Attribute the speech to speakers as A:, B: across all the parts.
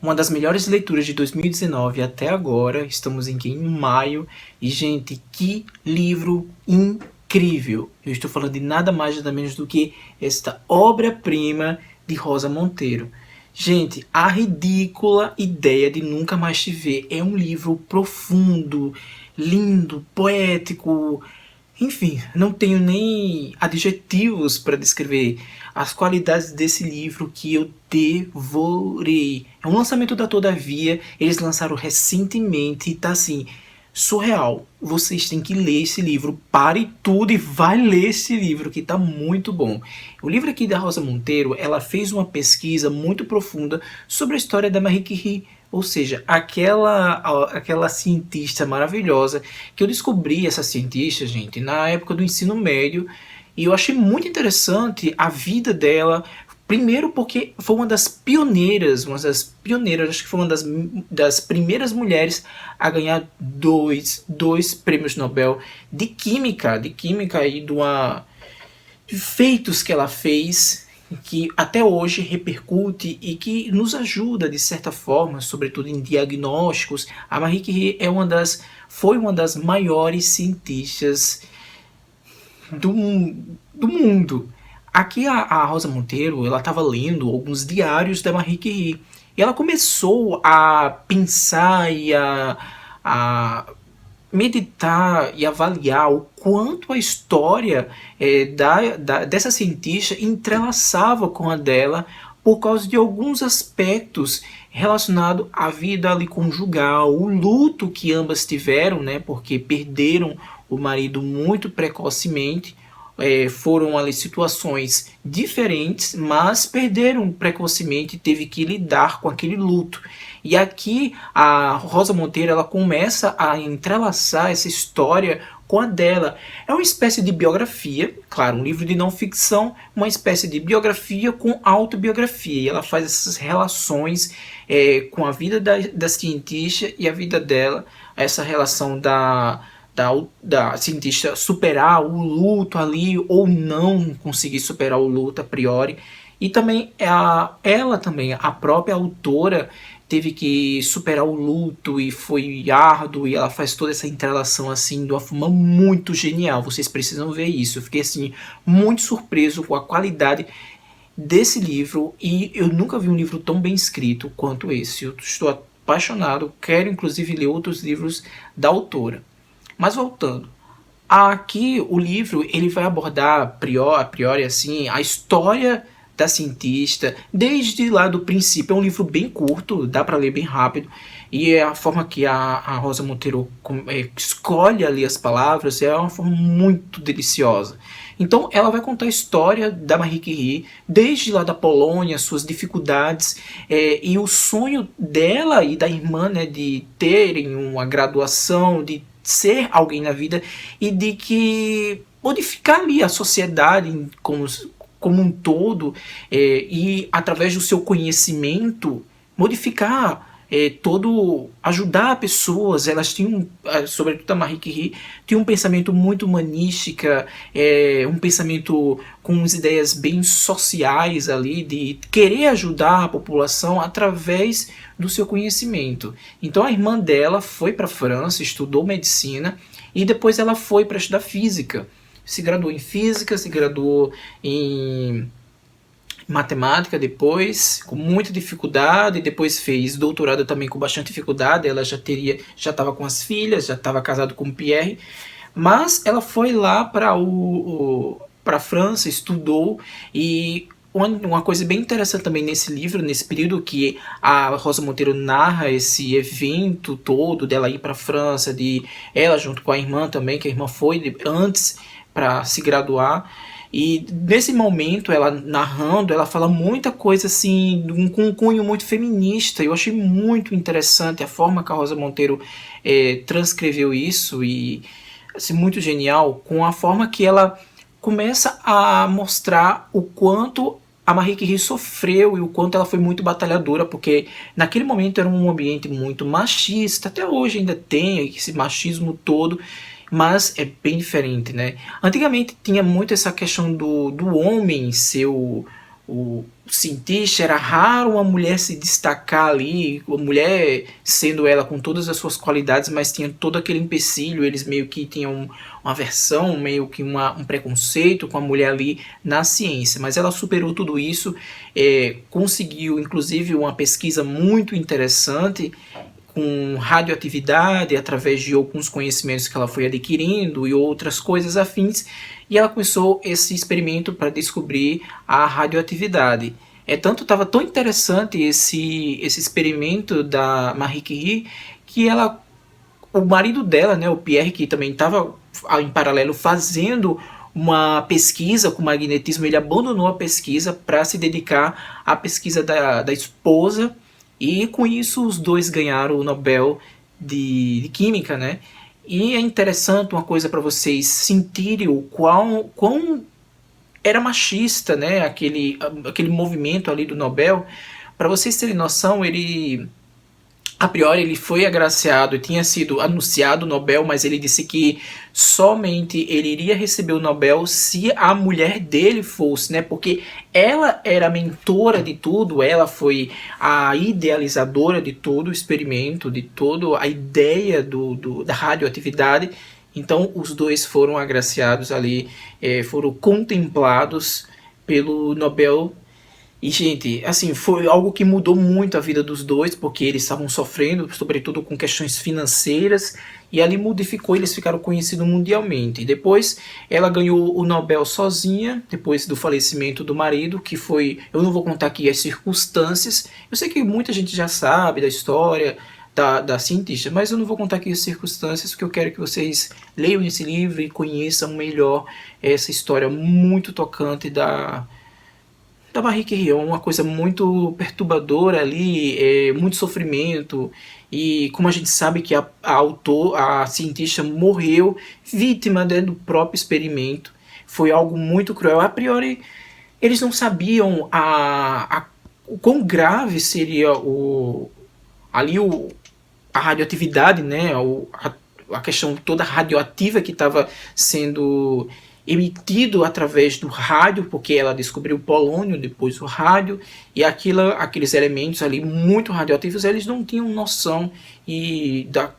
A: Uma das melhores leituras de 2019 até agora. Estamos em maio. E, gente, que livro incrível! Eu estou falando de nada mais nada menos do que esta obra-prima de Rosa Monteiro. Gente, A Ridícula Ideia de Nunca Mais Te Ver é um livro profundo, lindo, poético. Enfim, não tenho nem adjetivos para descrever as qualidades desse livro que eu devorei. É um lançamento da Todavia, eles lançaram recentemente e tá assim, surreal. Vocês têm que ler esse livro, pare tudo e vai ler esse livro que tá muito bom. O livro aqui da Rosa Monteiro, ela fez uma pesquisa muito profunda sobre a história da Marie Curie. Ou seja, aquela cientista maravilhosa, que eu descobri essa cientista, gente, na época do ensino médio, e eu achei muito interessante a vida dela. Primeiro porque foi uma das pioneiras, acho que foi uma das primeiras mulheres a ganhar dois prêmios Nobel de química e de feitos que ela fez, que até hoje repercute e que nos ajuda de certa forma, sobretudo em diagnósticos. A Marie Curie foi uma das maiores cientistas do, do mundo. Aqui a Rosa Monteiro, ela estava lendo alguns diários da Marie Curie e ela começou a pensar e a meditar e avaliar o quanto a história dessa cientista entrelaçava com a dela por causa de alguns aspectos relacionados à vida ali conjugal, o luto que ambas tiveram, né, porque perderam o marido muito precocemente. Foram ali situações diferentes, mas perderam precocemente e teve que lidar com aquele luto. E aqui a Rosa Monteiro, ela começa a entrelaçar essa história com a dela. É uma espécie de biografia, claro, um livro de não ficção, uma espécie de biografia com autobiografia. E ela faz essas relações com a vida da cientista e a vida dela, essa relação da cientista superar o luto ali ou não conseguir superar o luto a priori. E também ela também, a própria autora, teve que superar o luto e foi árduo, e ela faz toda essa entrelação assim de uma forma muito genial. Vocês precisam ver isso. Eu fiquei assim muito surpreso com a qualidade desse livro e eu nunca vi um livro tão bem escrito quanto esse. Eu estou apaixonado, quero inclusive ler outros livros da autora. Mas voltando, aqui o livro ele vai abordar a priori assim, a história da cientista, desde lá do princípio. É um livro bem curto, dá para ler bem rápido, e a forma que a Rosa Monteiro escolhe ali as palavras é uma forma muito deliciosa. Então ela vai contar a história da Marie Curie, desde lá da Polônia, suas dificuldades, e o sonho dela e da irmã, né, de terem uma graduação, de ser alguém na vida e de que modificar ali a sociedade como um todo, e através do seu conhecimento modificar ajudar pessoas. Elas tinham, sobretudo a Marie Curie, tinha um pensamento muito humanística, um pensamento com as ideias bem sociais ali, de querer ajudar a população através do seu conhecimento. Então a irmã dela foi para a França, estudou medicina e depois ela foi para estudar física. Se graduou em física, se graduou em matemática depois, com muita dificuldade, depois fez doutorado também com bastante dificuldade. Ela já estava com as filhas, já estava casado com o Pierre, mas ela foi lá para a França, estudou. E uma coisa bem interessante também nesse livro, nesse período que a Rosa Monteiro narra esse evento todo dela ir para a França, de ela junto com a irmã também, que a irmã foi antes para se graduar. E nesse momento, ela narrando, ela fala muita coisa assim, com um cunho muito feminista. Eu achei muito interessante a forma que a Rosa Monteiro transcreveu isso, e assim, muito genial, com a forma que ela começa a mostrar o quanto a Marie Curie sofreu e o quanto ela foi muito batalhadora, porque naquele momento era um ambiente muito machista, até hoje ainda tem esse machismo todo, mas é bem diferente, né? Antigamente tinha muito essa questão do homem ser o cientista, era raro uma mulher se destacar ali, uma mulher sendo ela com todas as suas qualidades, mas tinha todo aquele empecilho, eles meio que tinham uma aversão, meio que um preconceito com a mulher ali na ciência, mas ela superou tudo isso, conseguiu inclusive uma pesquisa muito interessante com radioatividade, através de alguns conhecimentos que ela foi adquirindo e outras coisas afins, e ela começou esse experimento para descobrir a radioatividade. Estava tão interessante esse experimento da Marie Curie que o marido dela, né, o Pierre, que também estava em paralelo fazendo uma pesquisa com magnetismo, ele abandonou a pesquisa para se dedicar à pesquisa da esposa, e com isso os dois ganharam o Nobel de Química, né? E é interessante uma coisa para vocês sentirem o quão era machista, né? Aquele movimento ali do Nobel. Para vocês terem noção, ele a priori ele foi agraciado e tinha sido anunciado o Nobel, mas ele disse que somente ele iria receber o Nobel se a mulher dele fosse, né? Porque ela era a mentora de tudo, ela foi a idealizadora de todo o experimento, de toda a ideia da radioatividade. Então os dois foram agraciados ali, foram contemplados pelo Nobel. E, gente, assim, foi algo que mudou muito a vida dos dois, porque eles estavam sofrendo, sobretudo com questões financeiras, e ali modificou, eles ficaram conhecidos mundialmente. E depois ela ganhou o Nobel sozinha, depois do falecimento do marido, que foi, eu não vou contar aqui as circunstâncias, eu sei que muita gente já sabe da história da cientista, mas eu não vou contar aqui as circunstâncias, porque eu quero que vocês leiam esse livro e conheçam melhor essa história muito tocante da Marie Curie, uma coisa muito perturbadora ali, muito sofrimento, e como a gente sabe que a cientista morreu vítima, né, do próprio experimento, foi algo muito cruel. A priori, eles não sabiam o quão grave seria ali a radioatividade, né, a questão toda radioativa que estava sendo emitido através do rádio, porque ela descobriu o polônio, depois o rádio, e aqueles elementos ali muito radioativos, eles não tinham noção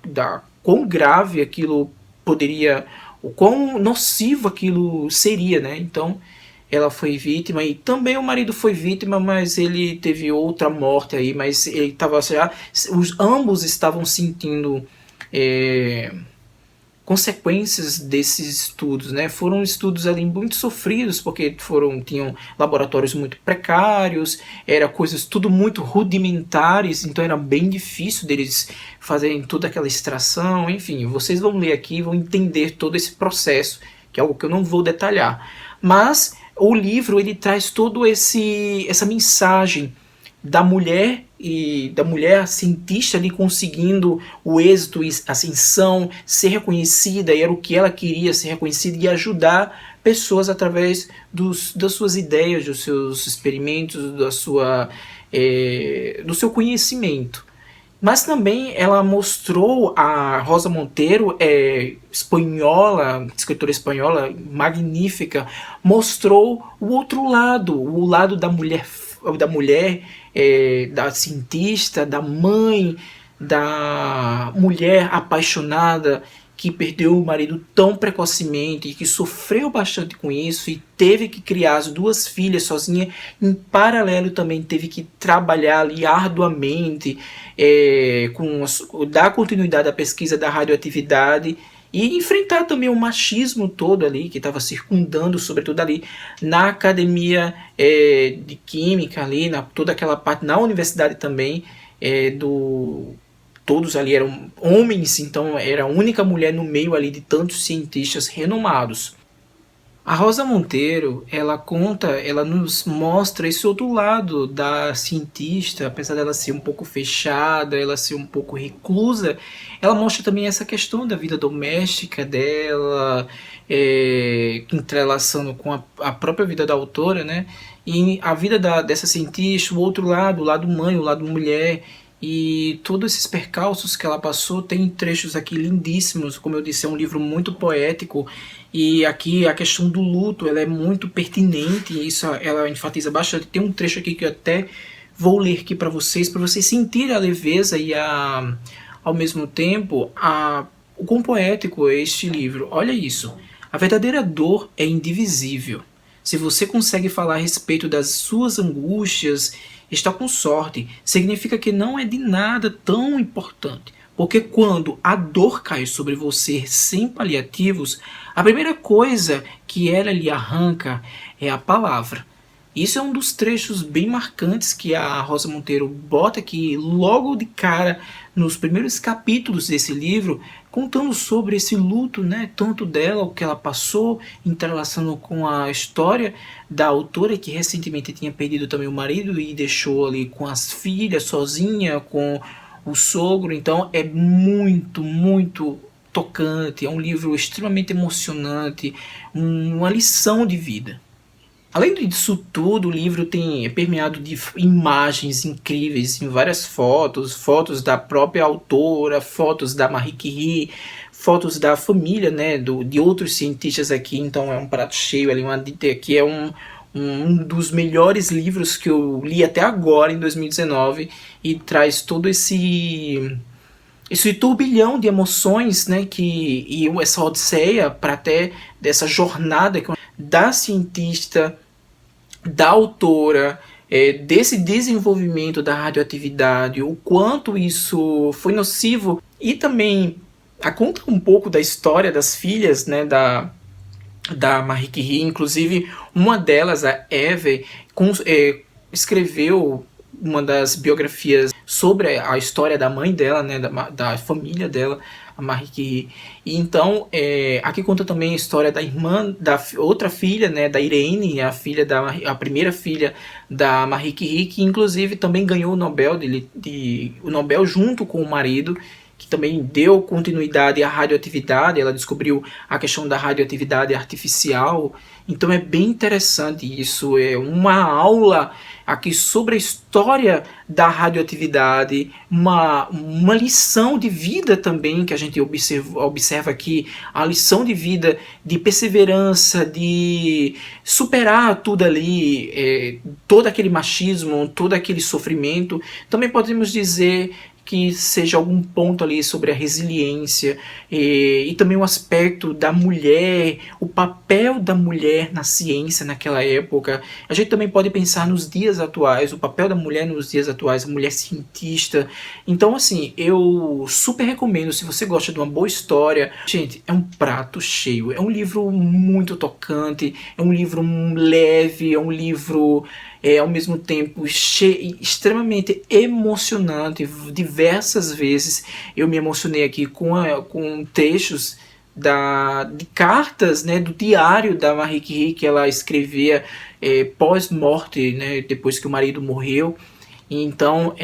A: da quão grave aquilo poderia, o quão nocivo aquilo seria, né? Então ela foi vítima, e também o marido foi vítima, mas ele teve outra morte aí, mas ele estava já, ambos estavam sentindo consequências desses estudos, né? Foram estudos ali muito sofridos, porque tinham laboratórios muito precários, era coisas tudo muito rudimentares, então era bem difícil deles fazerem toda aquela extração, enfim, vocês vão ler aqui e vão entender todo esse processo, que é algo que eu não vou detalhar. Mas o livro ele traz todo essa mensagem da mulher cientista ali conseguindo o êxito e ascensão, ser reconhecida, e era o que ela queria, ser reconhecida e ajudar pessoas através das suas ideias, dos seus experimentos, do seu conhecimento. Mas também ela mostrou, a Rosa Monteiro, espanhola, escritora espanhola, magnífica, mostrou o outro lado, o lado da mulher, da cientista, da mãe, da mulher apaixonada que perdeu o marido tão precocemente e que sofreu bastante com isso e teve que criar as duas filhas sozinha. Em paralelo também teve que trabalhar ali arduamente, dar continuidade à pesquisa da radioatividade e enfrentar também o machismo todo ali que estava circundando, sobretudo ali na academia de química ali, toda aquela parte, na universidade também, todos ali eram homens, então era a única mulher no meio ali de tantos cientistas renomados. A Rosa Monteiro, ela nos mostra esse outro lado da cientista, apesar dela ser um pouco fechada, ela ser um pouco reclusa, ela mostra também essa questão da vida doméstica dela, entrelaçando com a própria vida da autora, né? E a vida dessa cientista, o outro lado, o lado mãe, o lado mulher, e todos esses percalços que ela passou. Tem trechos aqui lindíssimos, como eu disse, é um livro muito poético, e aqui a questão do luto ela é muito pertinente, isso ela enfatiza bastante. Tem um trecho aqui que eu até vou ler aqui para vocês sentirem a leveza e ao mesmo tempo o quão poético é este livro. Olha isso. A verdadeira dor é indivisível. Se você consegue falar a respeito das suas angústias, está com sorte. Significa que não é de nada tão importante. Porque quando a dor cai sobre você sem paliativos, a primeira coisa que ela lhe arranca é a palavra. Isso é um dos trechos bem marcantes que a Rosa Monteiro bota aqui logo de cara nos primeiros capítulos desse livro, contando sobre esse luto, né, tanto dela, o que ela passou, entrelaçando com a história da autora, que recentemente tinha perdido também o marido e deixou ali com as filhas, sozinha, com o sogro. Então é muito, muito tocante, é um livro extremamente emocionante, uma lição de vida. Além disso tudo, o livro é permeado de imagens incríveis, em várias fotos, fotos da própria autora, fotos da Marie Curie, fotos da família, né, de outros cientistas aqui. Então é um prato cheio ali, aqui é um dos melhores livros que eu li até agora, em 2019, e traz todo esse turbilhão de emoções, né, e essa odisseia para até dessa jornada da cientista, da autora, desse desenvolvimento da radioatividade, o quanto isso foi nocivo, e também conta um pouco da história das filhas, né, da Marie Curie. Inclusive uma delas, a Eve, escreveu uma das biografias sobre a história da mãe dela, né, da família dela, a Marie Curie. E então, aqui conta também a história da irmã, da outra filha, né, da Irene, a primeira filha da Marie Curie, que inclusive também ganhou o Nobel, o Nobel junto com o marido, que também deu continuidade à radioatividade. Ela descobriu a questão da radioatividade artificial. Então é bem interessante isso, é uma aula aqui sobre a história da radioatividade, uma lição de vida também que a gente observa aqui, a lição de vida, de perseverança, de superar tudo ali, todo aquele machismo, todo aquele sofrimento. Também podemos dizer que seja algum ponto ali sobre a resiliência, e também o aspecto da mulher, o papel da mulher na ciência naquela época. A gente também pode pensar nos dias atuais, o papel da mulher nos dias atuais, a mulher cientista. Então, assim, eu super recomendo, se você gosta de uma boa história. Gente, é um prato cheio, é um livro muito tocante, é um livro leve, é um livro ao mesmo tempo extremamente emocionante. Diversas vezes eu me emocionei aqui com trechos de cartas, né, do diário da Marie Curie, que ela escrevia pós-morte, né, depois que o marido morreu. Então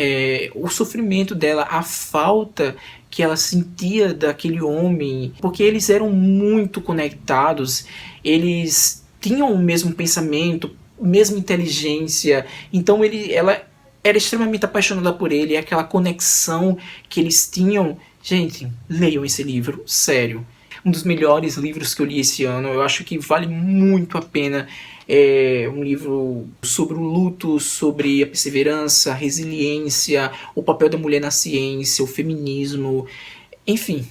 A: o sofrimento dela, a falta que ela sentia daquele homem, porque eles eram muito conectados, eles tinham o mesmo pensamento, mesma inteligência. Então ela era extremamente apaixonada por ele, aquela conexão que eles tinham. Gente, leiam esse livro, sério. Um dos melhores livros que eu li esse ano. Eu acho que vale muito a pena. É um livro sobre o luto, sobre a perseverança, a resiliência, o papel da mulher na ciência, o feminismo, enfim,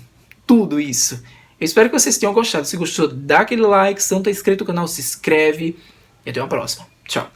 A: tudo isso. Eu espero que vocês tenham gostado. Se gostou, dá aquele like. Se não está inscrito no canal, se inscreve. E até uma próxima. Tchau.